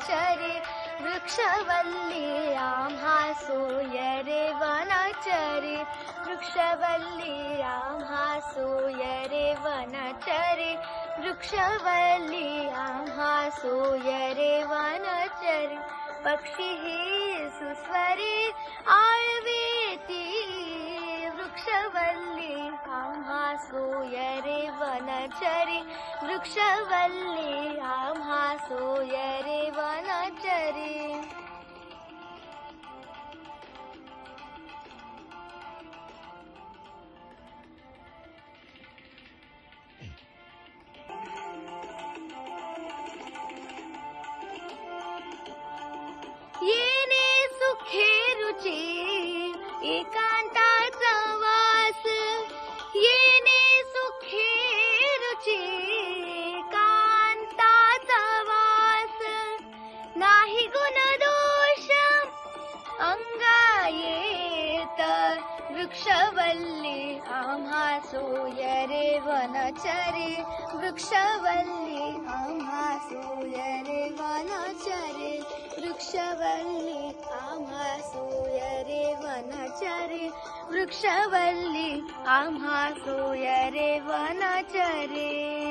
वनचरे वृक्षवल्ली आम्हा सोयरे वनचरे वृक्षवल्ली आम्हा सोयरे वनचरे वृक्षवल्ली आम्हा सोयरे वनचरे पक्षी सुस्वरे आळवेती वृक्षवल्ली आम्हा सोयरे वनचरे वृक्षवल्ली आम्हा सोयरे वनचरे येणे सुखे रुची एकांताचा वास येणे सुखे रुची एकांताचा वास नाही गुण दोष अंगा येत वृक्षवल्ली आम्हा सोयरे वनचरे वृक्षवल्ली आम्हा सोयरे वनचरे वृक्षवल्ली आम्हा सोयरे वनचरे वृक्षवल्ली आम्हा सोयरे वनचरे